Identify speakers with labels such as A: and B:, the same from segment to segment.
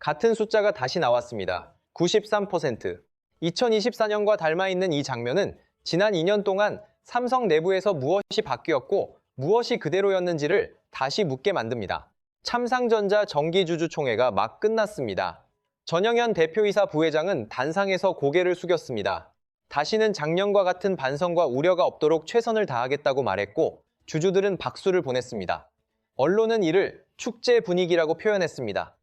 A: 같은 숫자가 다시 나왔습니다. 93%. 2024년과 닮아있는 이 장면은 지난 2년 동안 삼성 내부에서 무엇이 바뀌었고 무엇이 그대로였는지를 다시 묻게 만듭니다. 참상전자 정기주주총회가 막 끝났습니다. 전영현 대표이사 부회장은 단상에서 고개를 숙였습니다. 다시는 작년과 같은 반성과 우려가 없도록 최선을 다하겠다고 말했고 주주들은 박수를 보냈습니다. 언론은 이를 축제 분위기라고 표현했습니다.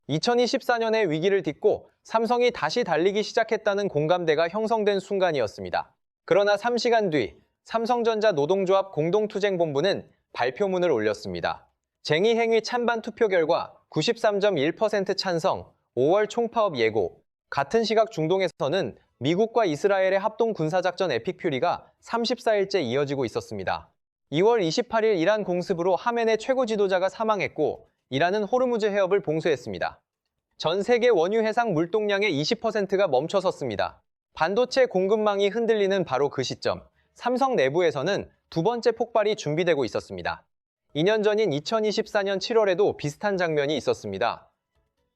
A: 2024년의 위기를 딛고 삼성이 다시 달리기 시작했다는 공감대가 형성된 순간이었습니다. 그러나 3시간 뒤 삼성전자 노동조합 공동투쟁본부는 발표문을 올렸습니다. 쟁의행위 찬반 투표 결과 93.1% 찬성, 5월 총파업 예고. 같은 시각 중동에서는 미국과 이스라엘의 합동 군사작전 에픽 퓨리가 34일째 이어지고 있었습니다. 2월 28일 이란 공습으로 하멘의 최고 지도자가 사망했고 이란은 호르무즈 해협을 봉쇄했습니다. 전 세계 원유 해상 물동량의 20%가 멈춰섰습니다. 반도체 공급망이 흔들리는 바로 그 시점, 삼성 내부에서는 두 번째 폭발이 준비되고 있었습니다. 2년 전인 2024년 7월에도 비슷한 장면이 있었습니다.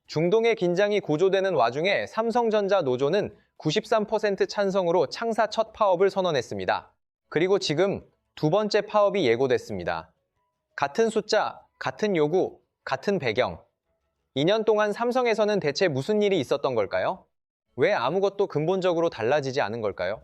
A: 중동의 긴장이 고조되는 와중에 삼성전자 노조는 93% 찬성으로 창사 첫 파업을 선언했습니다. 그리고 지금 두 번째 파업이 예고됐습니다. 같은 숫자, 같은 요구, 같은 배경. 2년 동안 삼성에서는 대체 무슨 일이 있었던 걸까요? 왜 아무것도 근본적으로 달라지지 않은 걸까요?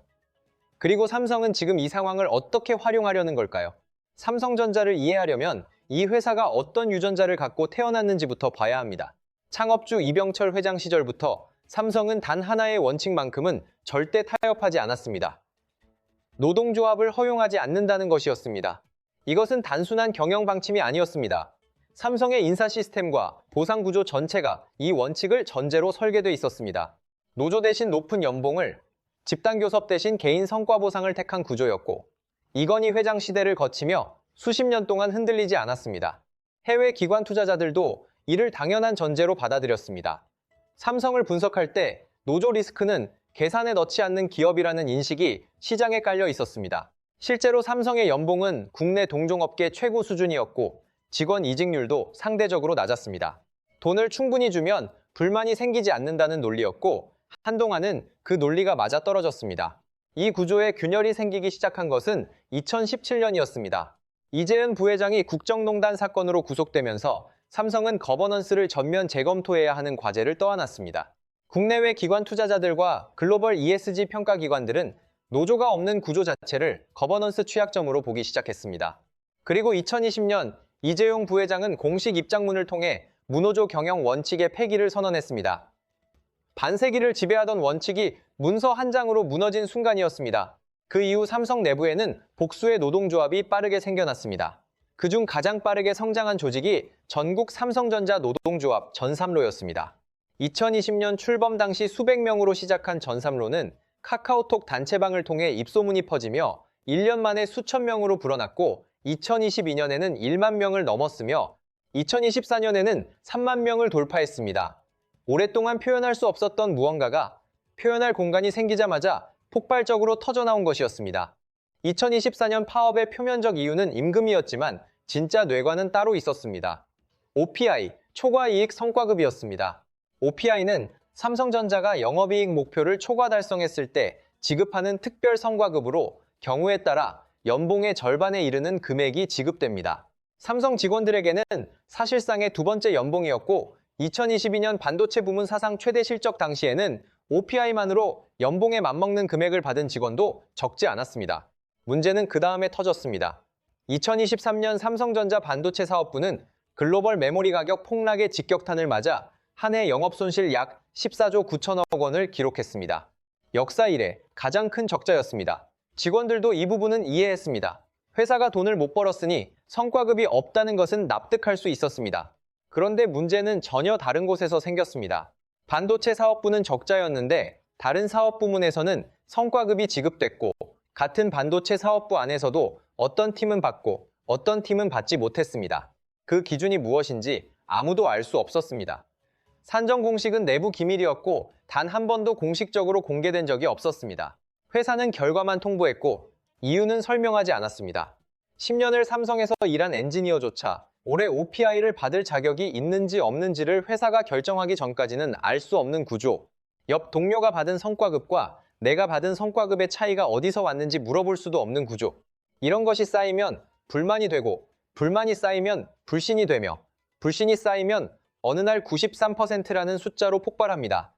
A: 그리고 삼성은 지금 이 상황을 어떻게 활용하려는 걸까요? 삼성전자를 이해하려면 이 회사가 어떤 유전자를 갖고 태어났는지부터 봐야 합니다. 창업주 이병철 회장 시절부터 삼성은 단 하나의 원칙만큼은 절대 타협하지 않았습니다. 노동조합을 허용하지 않는다는 것이었습니다. 이것은 단순한 경영 방침이 아니었습니다. 삼성의 인사 시스템과 보상 구조 전체가 이 원칙을 전제로 설계돼 있었습니다. 노조 대신 높은 연봉을, 집단 교섭 대신 개인 성과 보상을 택한 구조였고 이건희 회장 시대를 거치며 수십 년 동안 흔들리지 않았습니다. 해외 기관 투자자들도 이를 당연한 전제로 받아들였습니다. 삼성을 분석할 때 노조 리스크는 계산에 넣지 않는 기업이라는 인식이 시장에 깔려 있었습니다. 실제로 삼성의 연봉은 국내 동종업계 최고 수준이었고 직원 이직률도 상대적으로 낮았습니다. 돈을 충분히 주면 불만이 생기지 않는다는 논리였고 한동안은 그 논리가 맞아떨어졌습니다. 이 구조에 균열이 생기기 시작한 것은 2017년이었습니다. 이재은 부회장이 국정농단 사건으로 구속되면서 삼성은 거버넌스를 전면 재검토해야 하는 과제를 떠안았습니다. 국내외 기관 투자자들과 글로벌 ESG 평가기관들은 노조가 없는 구조 자체를 거버넌스 취약점으로 보기 시작했습니다. 그리고 2020년 이재용 부회장은 공식 입장문을 통해 무노조 경영 원칙의 폐기를 선언했습니다. 반세기를 지배하던 원칙이 문서 한 장으로 무너진 순간이었습니다. 그 이후 삼성 내부에는 복수의 노동조합이 빠르게 생겨났습니다. 그중 가장 빠르게 성장한 조직이 전국 삼성전자 노동조합 전삼로였습니다. 2020년 출범 당시 수백 명으로 시작한 전삼로는 카카오톡 단체방을 통해 입소문이 퍼지며 1년 만에 수천 명으로 불어났고 2022년에는 1만 명을 넘었으며 2024년에는 3만 명을 돌파했습니다. 오랫동안 표현할 수 없었던 무언가가 표현할 공간이 생기자마자 폭발적으로 터져나온 것이었습니다. 2024년 파업의 표면적 이유는 임금이었지만 진짜 뇌관은 따로 있었습니다. OPI, 초과이익 성과급이었습니다. OPI는 삼성전자가 영업이익 목표를 초과 달성했을 때 지급하는 특별 성과급으로 경우에 따라 연봉의 절반에 이르는 금액이 지급됩니다. 삼성 직원들에게는 사실상의 두 번째 연봉이었고 2022년 반도체 부문 사상 최대 실적 당시에는 OPI만으로 연봉에 맞먹는 금액을 받은 직원도 적지 않았습니다. 문제는 그 다음에 터졌습니다. 2023년 삼성전자 반도체 사업부는 글로벌 메모리 가격 폭락의 직격탄을 맞아 한 해 영업손실 약 14조 9천억 원을 기록했습니다. 역사 이래 가장 큰 적자였습니다. 직원들도 이 부분은 이해했습니다. 회사가 돈을 못 벌었으니 성과급이 없다는 것은 납득할 수 있었습니다. 그런데 문제는 전혀 다른 곳에서 생겼습니다. 반도체 사업부는 적자였는데 다른 사업 부문에서는 성과급이 지급됐고 같은 반도체 사업부 안에서도 어떤 팀은 받고 어떤 팀은 받지 못했습니다. 그 기준이 무엇인지 아무도 알 수 없었습니다. 산정 공식은 내부 기밀이었고 단 한 번도 공식적으로 공개된 적이 없었습니다. 회사는 결과만 통보했고 이유는 설명하지 않았습니다. 10년을 삼성에서 일한 엔지니어조차 올해 OPI를 받을 자격이 있는지 없는지를 회사가 결정하기 전까지는 알 수 없는 구조. 옆 동료가 받은 성과급과 내가 받은 성과급의 차이가 어디서 왔는지 물어볼 수도 없는 구조. 이런 것이 쌓이면 불만이 되고, 불만이 쌓이면 불신이 되며, 불신이 쌓이면 어느 날 93%라는 숫자로 폭발합니다.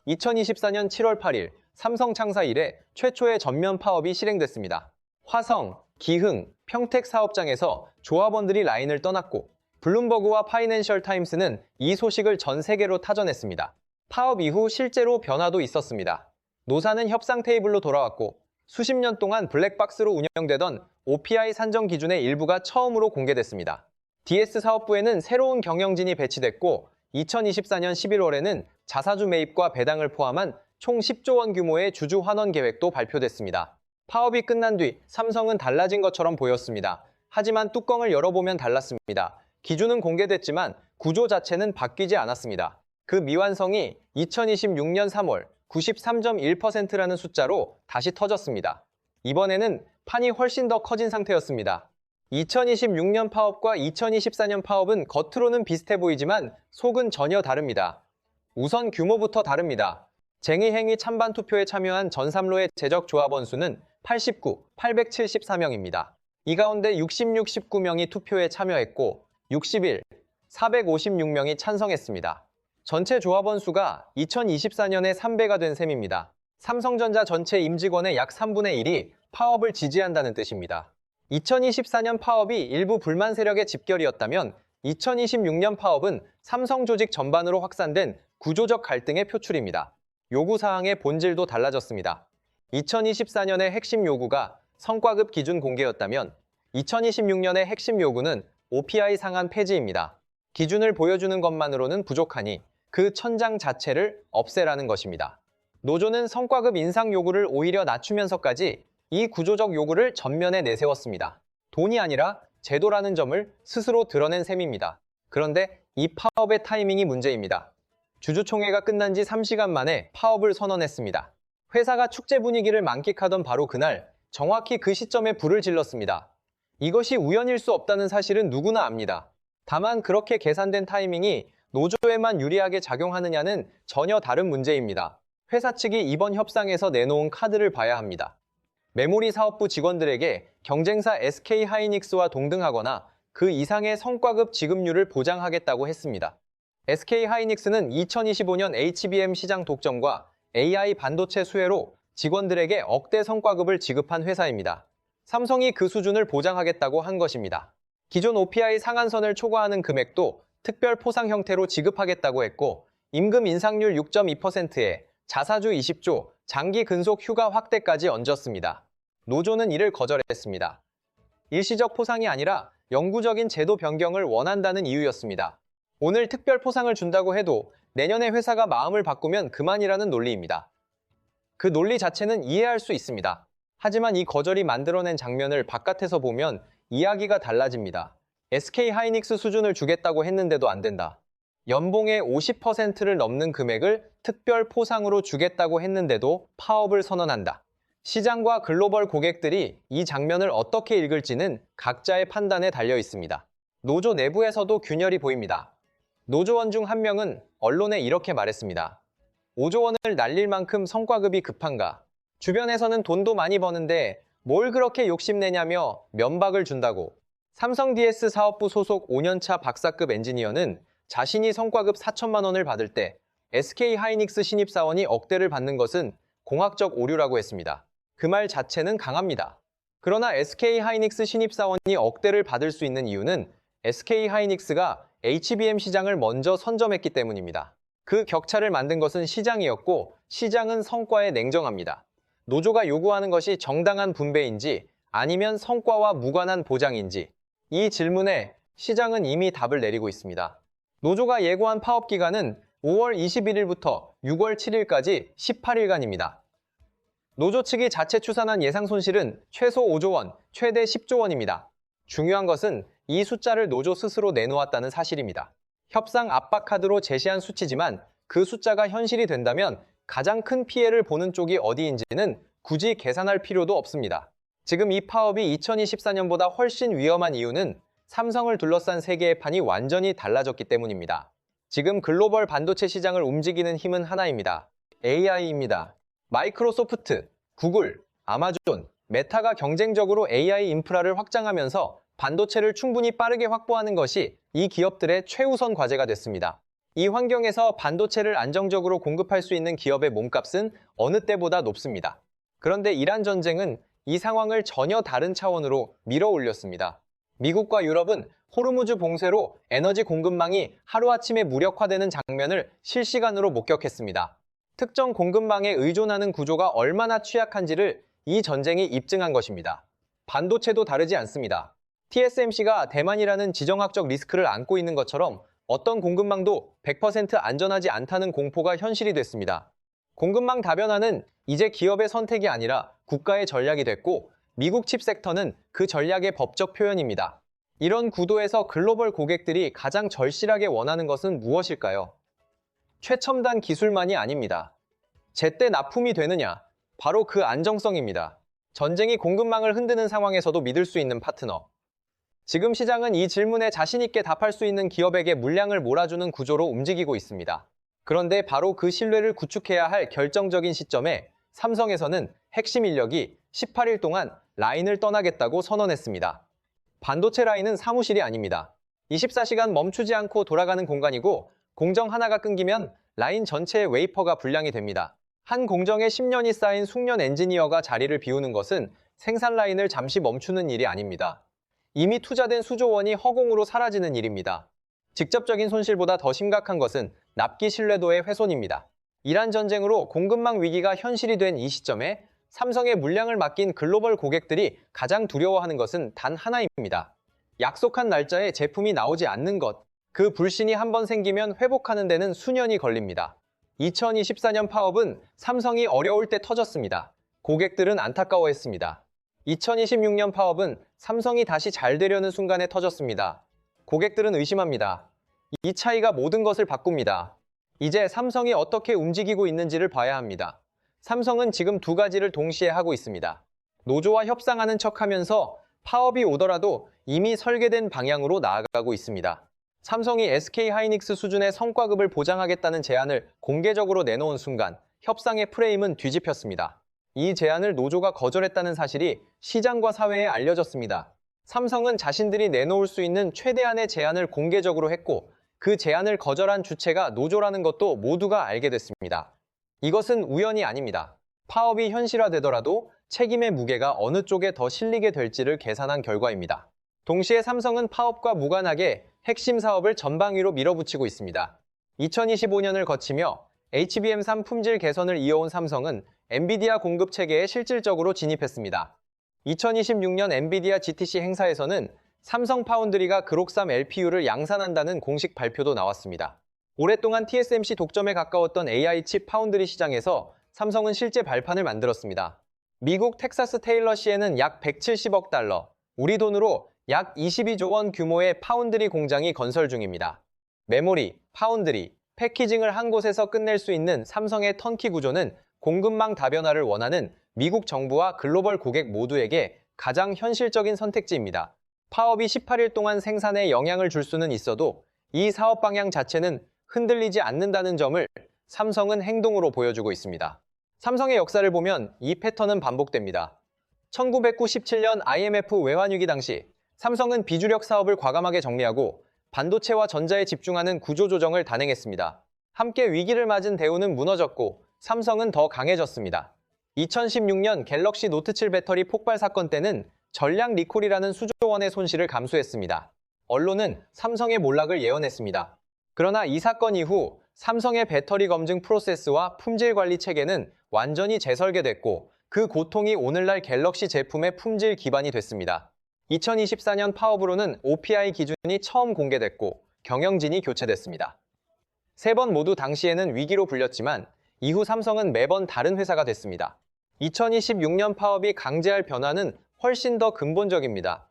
A: 2024년 7월 8일 삼성 창사 이래 최초의 전면 파업이 실행됐습니다. 화성, 기흥, 평택 사업장에서 조합원들이 라인을 떠났고 블룸버그와 파이낸셜 타임스는 이 소식을 전 세계로 타전했습니다. 파업 이후 실제로 변화도 있었습니다. 노사는 협상 테이블로 돌아왔고 수십 년 동안 블랙박스로 운영되던 OPI 산정 기준의 일부가 처음으로 공개됐습니다. DS 사업부에는 새로운 경영진이 배치됐고 2024년 11월에는 자사주 매입과 배당을 포함한 총 10조 원 규모의 주주 환원 계획도 발표됐습니다. 파업이 끝난 뒤 삼성은 달라진 것처럼 보였습니다. 하지만 뚜껑을 열어보면 달랐습니다. 기준은 공개됐지만 구조 자체는 바뀌지 않았습니다. 그 미완성이 2026년 3월 93.1%라는 숫자로 다시 터졌습니다. 이번에는 판이 훨씬 더 커진 상태였습니다. 2026년 파업과 2024년 파업은 겉으로는 비슷해 보이지만 속은 전혀 다릅니다. 우선 규모부터 다릅니다. 쟁의행위 찬반 투표에 참여한 전3로의 재적 조합원 수는 89, 874명입니다. 이 가운데 66, 19명이 투표에 참여했고 61, 456명이 찬성했습니다. 전체 조합원 수가 2024년에 3배가 된 셈입니다. 삼성전자 전체 임직원의 약 3분의 1이 파업을 지지한다는 뜻입니다. 2024년 파업이 일부 불만 세력의 집결이었다면 2026년 파업은 삼성 조직 전반으로 확산된 구조적 갈등의 표출입니다. 요구사항의 본질도 달라졌습니다. 2024년의 핵심 요구가 성과급 기준 공개였다면 2026년의 핵심 요구는 OPI 상한 폐지입니다. 기준을 보여주는 것만으로는 부족하니 그 천장 자체를 없애라는 것입니다. 노조는 성과급 인상 요구를 오히려 낮추면서까지 이 구조적 요구를 전면에 내세웠습니다. 돈이 아니라 제도라는 점을 스스로 드러낸 셈입니다. 그런데 이 파업의 타이밍이 문제입니다. 주주총회가 끝난 지 3시간 만에 파업을 선언했습니다. 회사가 축제 분위기를 만끽하던 바로 그날 정확히 그 시점에 불을 질렀습니다. 이것이 우연일 수 없다는 사실은 누구나 압니다. 다만 그렇게 계산된 타이밍이 노조에만 유리하게 작용하느냐는 전혀 다른 문제입니다. 회사 측이 이번 협상에서 내놓은 카드를 봐야 합니다. 메모리 사업부 직원들에게 경쟁사 SK하이닉스와 동등하거나 그 이상의 성과급 지급률을 보장하겠다고 했습니다. SK하이닉스는 2025년 HBM 시장 독점과 AI 반도체 수혜로 직원들에게 억대 성과급을 지급한 회사입니다. 삼성이 그 수준을 보장하겠다고 한 것입니다. 기존 OPI 상한선을 초과하는 금액도 특별 포상 형태로 지급하겠다고 했고 임금 인상률 6.2%에 자사주 20조, 장기 근속 휴가 확대까지 얹었습니다. 노조는 이를 거절했습니다. 일시적 포상이 아니라 영구적인 제도 변경을 원한다는 이유였습니다. 오늘 특별 포상을 준다고 해도 내년에 회사가 마음을 바꾸면 그만이라는 논리입니다. 그 논리 자체는 이해할 수 있습니다. 하지만 이 거절이 만들어낸 장면을 바깥에서 보면 이야기가 달라집니다. SK하이닉스 수준을 주겠다고 했는데도 안 된다. 연봉의 50%를 넘는 금액을 특별 포상으로 주겠다고 했는데도 파업을 선언한다. 시장과 글로벌 고객들이 이 장면을 어떻게 읽을지는 각자의 판단에 달려 있습니다. 노조 내부에서도 균열이 보입니다. 노조원 중 한 명은 언론에 이렇게 말했습니다. 5조 원을 날릴 만큼 성과급이 급한가? 주변에서는 돈도 많이 버는데 뭘 그렇게 욕심내냐며 면박을 준다고. 삼성 DS 사업부 소속 5년차 박사급 엔지니어는 자신이 성과급 4천만 원을 받을 때 SK하이닉스 신입사원이 억대를 받는 것은 공학적 오류라고 했습니다. 그 말 자체는 강합니다. 그러나 SK하이닉스 신입사원이 억대를 받을 수 있는 이유는 SK하이닉스가 HBM 시장을 먼저 선점했기 때문입니다. 그 격차를 만든 것은 시장이었고 시장은 성과에 냉정합니다. 노조가 요구하는 것이 정당한 분배인지 아니면 성과와 무관한 보장인지 이 질문에 시장은 이미 답을 내리고 있습니다. 노조가 예고한 파업 기간은 5월 21일부터 6월 7일까지 18일간입니다. 노조 측이 자체 추산한 예상 손실은 최소 5조 원, 최대 10조 원입니다. 중요한 것은 이 숫자를 노조 스스로 내놓았다는 사실입니다. 협상 압박 카드로 제시한 수치지만 그 숫자가 현실이 된다면 가장 큰 피해를 보는 쪽이 어디인지는 굳이 계산할 필요도 없습니다. 지금 이 파업이 2024년보다 훨씬 위험한 이유는 삼성을 둘러싼 세계의 판이 완전히 달라졌기 때문입니다. 지금 글로벌 반도체 시장을 움직이는 힘은 하나입니다. AI입니다. 마이크로소프트, 구글, 아마존, 메타가 경쟁적으로 AI 인프라를 확장하면서 반도체를 충분히 빠르게 확보하는 것이 이 기업들의 최우선 과제가 됐습니다. 이 환경에서 반도체를 안정적으로 공급할 수 있는 기업의 몸값은 어느 때보다 높습니다. 그런데 이란 전쟁은 이 상황을 전혀 다른 차원으로 밀어 올렸습니다. 미국과 유럽은 호르무즈 봉쇄로 에너지 공급망이 하루아침에 무력화되는 장면을 실시간으로 목격했습니다. 특정 공급망에 의존하는 구조가 얼마나 취약한지를 이 전쟁이 입증한 것입니다. 반도체도 다르지 않습니다. TSMC가 대만이라는 지정학적 리스크를 안고 있는 것처럼 어떤 공급망도 100% 안전하지 않다는 공포가 현실이 됐습니다. 공급망 다변화는 이제 기업의 선택이 아니라 국가의 전략이 됐고 미국 칩 섹터는 그 전략의 법적 표현입니다. 이런 구도에서 글로벌 고객들이 가장 절실하게 원하는 것은 무엇일까요? 최첨단 기술만이 아닙니다. 제때 납품이 되느냐? 바로 그 안정성입니다. 전쟁이 공급망을 흔드는 상황에서도 믿을 수 있는 파트너. 지금 시장은 이 질문에 자신 있게 답할 수 있는 기업에게 물량을 몰아주는 구조로 움직이고 있습니다. 그런데 바로 그 신뢰를 구축해야 할 결정적인 시점에 삼성에서는 핵심 인력이 18일 동안 라인을 떠나겠다고 선언했습니다. 반도체 라인은 사무실이 아닙니다. 24시간 멈추지 않고 돌아가는 공간이고 공정 하나가 끊기면 라인 전체의 웨이퍼가 불량이 됩니다. 한 공정에 10년이 쌓인 숙련 엔지니어가 자리를 비우는 것은 생산 라인을 잠시 멈추는 일이 아닙니다. 이미 투자된 수조 원이 허공으로 사라지는 일입니다. 직접적인 손실보다 더 심각한 것은 납기 신뢰도의 훼손입니다. 이란 전쟁으로 공급망 위기가 현실이 된 이 시점에 삼성에 물량을 맡긴 글로벌 고객들이 가장 두려워하는 것은 단 하나입니다. 약속한 날짜에 제품이 나오지 않는 것. 그 불신이 한번 생기면 회복하는 데는 수년이 걸립니다. 2024년 파업은 삼성이 어려울 때 터졌습니다. 고객들은 안타까워했습니다. 2026년 파업은 삼성이 다시 잘 되려는 순간에 터졌습니다. 고객들은 의심합니다. 이 차이가 모든 것을 바꿉니다. 이제 삼성이 어떻게 움직이고 있는지를 봐야 합니다. 삼성은 지금 두 가지를 동시에 하고 있습니다. 노조와 협상하는 척하면서 파업이 오더라도 이미 설계된 방향으로 나아가고 있습니다. 삼성이 SK하이닉스 수준의 성과급을 보장하겠다는 제안을 공개적으로 내놓은 순간 협상의 프레임은 뒤집혔습니다. 이 제안을 노조가 거절했다는 사실이 시장과 사회에 알려졌습니다. 삼성은 자신들이 내놓을 수 있는 최대한의 제안을 공개적으로 했고 그 제안을 거절한 주체가 노조라는 것도 모두가 알게 됐습니다. 이것은 우연이 아닙니다. 파업이 현실화되더라도 책임의 무게가 어느 쪽에 더 실리게 될지를 계산한 결과입니다. 동시에 삼성은 파업과 무관하게 핵심 사업을 전방위로 밀어붙이고 있습니다. 2025년을 거치며 HBM3 품질 개선을 이어온 삼성은 엔비디아 공급 체계에 실질적으로 진입했습니다. 2026년 엔비디아 GTC 행사에서는 삼성 파운드리가 그록3 LPU를 양산한다는 공식 발표도 나왔습니다. 오랫동안 TSMC 독점에 가까웠던 AI 칩 파운드리 시장에서 삼성은 실제 발판을 만들었습니다. 미국 텍사스 테일러시에는 약 170억 달러, 우리 돈으로 약 22조 원 규모의 파운드리 공장이 건설 중입니다. 메모리, 파운드리, 패키징을 한 곳에서 끝낼 수 있는 삼성의 턴키 구조는 공급망 다변화를 원하는 미국 정부와 글로벌 고객 모두에게 가장 현실적인 선택지입니다. 파업이 18일 동안 생산에 영향을 줄 수는 있어도 이 사업 방향 자체는 흔들리지 않는다는 점을 삼성은 행동으로 보여주고 있습니다. 삼성의 역사를 보면 이 패턴은 반복됩니다. 1997년 IMF 외환위기 당시 삼성은 비주력 사업을 과감하게 정리하고 반도체와 전자에 집중하는 구조조정을 단행했습니다. 함께 위기를 맞은 대우는 무너졌고 삼성은 더 강해졌습니다. 2016년 갤럭시 노트7 배터리 폭발 사건 때는 전량 리콜이라는 수조 원의 손실을 감수했습니다. 언론은 삼성의 몰락을 예언했습니다. 그러나 이 사건 이후 삼성의 배터리 검증 프로세스와 품질 관리 체계는 완전히 재설계됐고 그 고통이 오늘날 갤럭시 제품의 품질 기반이 됐습니다. 2024년 파업으로는 OPI 기준이 처음 공개됐고 경영진이 교체됐습니다. 세 번 모두 당시에는 위기로 불렸지만 이후 삼성은 매번 다른 회사가 됐습니다. 2026년 파업이 강제할 변화는 훨씬 더 근본적입니다.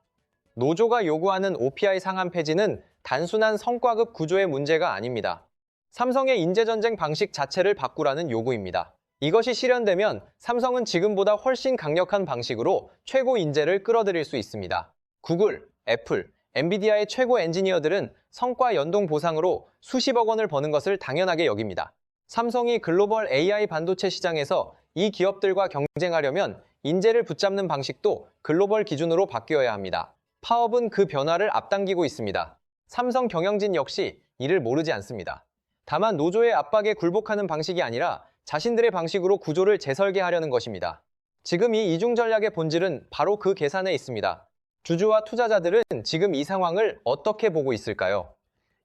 A: 노조가 요구하는 OPI 상한 폐지는 단순한 성과급 구조의 문제가 아닙니다. 삼성의 인재전쟁 방식 자체를 바꾸라는 요구입니다. 이것이 실현되면 삼성은 지금보다 훨씬 강력한 방식으로 최고 인재를 끌어들일 수 있습니다. 구글, 애플, 엔비디아의 최고 엔지니어들은 성과 연동 보상으로 수십억 원을 버는 것을 당연하게 여깁니다. 삼성이 글로벌 AI 반도체 시장에서 이 기업들과 경쟁하려면 인재를 붙잡는 방식도 글로벌 기준으로 바뀌어야 합니다. 파업은 그 변화를 앞당기고 있습니다. 삼성 경영진 역시 이를 모르지 않습니다. 다만 노조의 압박에 굴복하는 방식이 아니라 자신들의 방식으로 구조를 재설계하려는 것입니다. 지금 이 이중 전략의 본질은 바로 그 계산에 있습니다. 주주와 투자자들은 지금 이 상황을 어떻게 보고 있을까요?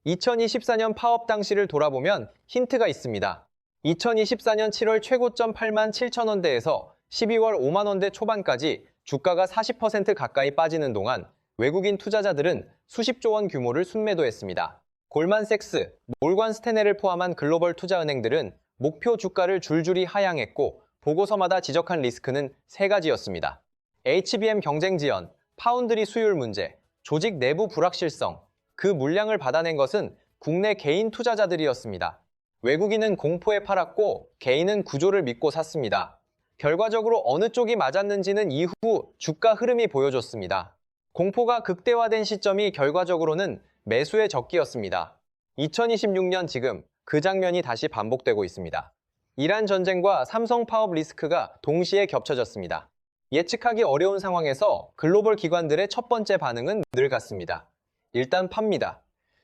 A: 2024년 파업 당시를 돌아보면 힌트가 있습니다. 2024년 7월 최고점 87,000원대에서 12월 5만원대 초반까지 주가가 40% 가까이 빠지는 동안 외국인 투자자들은 수십조 원 규모를 순매도했습니다. 골만색스, 몰관 스탠레를 포함한 글로벌 투자은행들은 목표 주가를 줄줄이 하향했고 보고서마다 지적한 리스크는 세 가지였습니다. HBM 경쟁 지연, 파운드리 수율 문제, 조직 내부 불확실성, 그 물량을 받아낸 것은 국내 개인 투자자들이었습니다. 외국인은 공포에 팔았고 개인은 구조를 믿고 샀습니다. 결과적으로 어느 쪽이 맞았는지는 이후 주가 흐름이 보여줬습니다. 공포가 극대화된 시점이 결과적으로는 매수의 적기였습니다. 2026년 지금 그 장면이 다시 반복되고 있습니다. 이란 전쟁과 삼성 파업 리스크가 동시에 겹쳐졌습니다. 예측하기 어려운 상황에서 글로벌 기관들의 첫 번째 반응은 늘 같습니다. 일단 팝니다.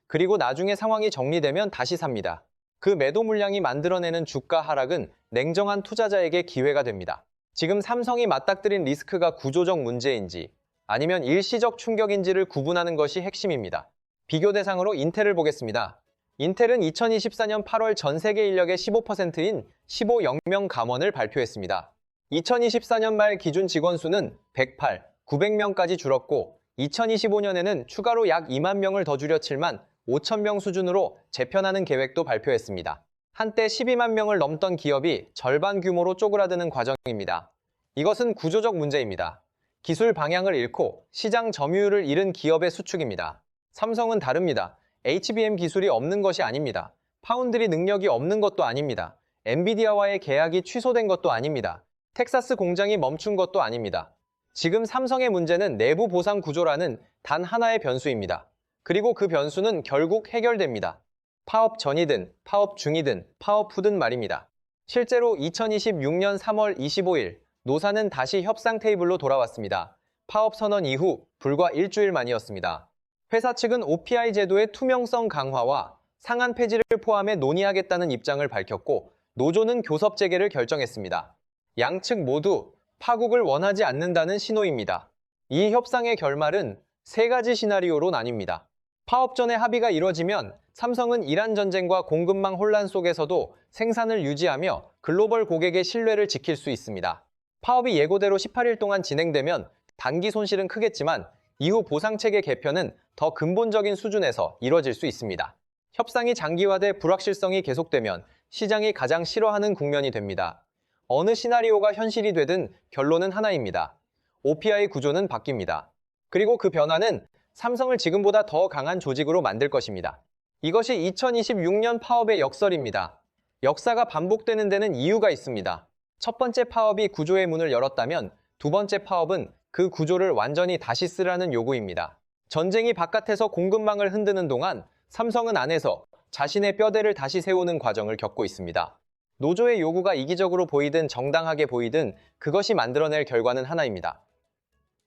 A: 그리고 나중에 상황이 정리되면 다시 삽니다. 그 매도 물량이 만들어내는 주가 하락은 냉정한 투자자에게 기회가 됩니다. 지금 삼성이 맞닥뜨린 리스크가 구조적 문제인지 아니면 일시적 충격인지를 구분하는 것이 핵심입니다. 비교 대상으로 인텔을 보겠습니다. 인텔은 2024년 8월 전 세계 인력의 15%인 15영명 감원을 발표했습니다. 2024년 말 기준 직원 수는 108, 900명까지 줄었고 2025년에는 추가로 약 2만 명을 더 줄여 7만 5천 명 수준으로 재편하는 계획도 발표했습니다. 한때 12만 명을 넘던 기업이 절반 규모로 쪼그라드는 과정입니다. 이것은 구조적 문제입니다. 기술 방향을 잃고 시장 점유율을 잃은 기업의 수축입니다. 삼성은 다릅니다. HBM 기술이 없는 것이 아닙니다. 파운드리 능력이 없는 것도 아닙니다. 엔비디아와의 계약이 취소된 것도 아닙니다. 텍사스 공장이 멈춘 것도 아닙니다. 지금 삼성의 문제는 내부 보상 구조라는 단 하나의 변수입니다. 그리고 그 변수는 결국 해결됩니다. 파업 전이든 파업 중이든 파업 후든 말입니다. 실제로 2026년 3월 25일 노사는 다시 협상 테이블로 돌아왔습니다. 파업 선언 이후 불과 일주일 만이었습니다. 회사 측은 OPI 제도의 투명성 강화와 상한 폐지를 포함해 논의하겠다는 입장을 밝혔고 노조는 교섭 재개를 결정했습니다. 양측 모두 파국을 원하지 않는다는 신호입니다. 이 협상의 결말은 세 가지 시나리오로 나뉩니다. 파업 전에 합의가 이뤄지면 삼성은 이란 전쟁과 공급망 혼란 속에서도 생산을 유지하며 글로벌 고객의 신뢰를 지킬 수 있습니다. 파업이 예고대로 18일 동안 진행되면 단기 손실은 크겠지만 이후 보상체계 개편은 더 근본적인 수준에서 이뤄질 수 있습니다. 협상이 장기화돼 불확실성이 계속되면 시장이 가장 싫어하는 국면이 됩니다. 어느 시나리오가 현실이 되든 결론은 하나입니다. OPI 구조는 바뀝니다. 그리고 그 변화는 삼성을 지금보다 더 강한 조직으로 만들 것입니다. 이것이 2026년 파업의 역설입니다. 역사가 반복되는 데는 이유가 있습니다. 첫 번째 파업이 구조의 문을 열었다면 두 번째 파업은 그 구조를 완전히 다시 쓰라는 요구입니다. 전쟁이 바깥에서 공급망을 흔드는 동안 삼성은 안에서 자신의 뼈대를 다시 세우는 과정을 겪고 있습니다. 노조의 요구가 이기적으로 보이든 정당하게 보이든 그것이 만들어낼 결과는 하나입니다.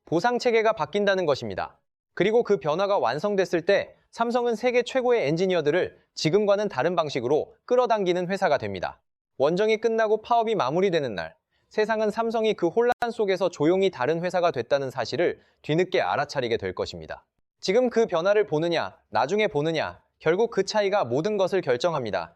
A: 보상체계가 바뀐다는 것입니다. 그리고 그 변화가 완성됐을 때 삼성은 세계 최고의 엔지니어들을 지금과는 다른 방식으로 끌어당기는 회사가 됩니다. 원정이 끝나고 파업이 마무리되는 날, 세상은 삼성이 그 혼란 속에서 조용히 다른 회사가 됐다는 사실을 뒤늦게 알아차리게 될 것입니다. 지금 그 변화를 보느냐, 나중에 보느냐, 결국 그 차이가 모든 것을 결정합니다.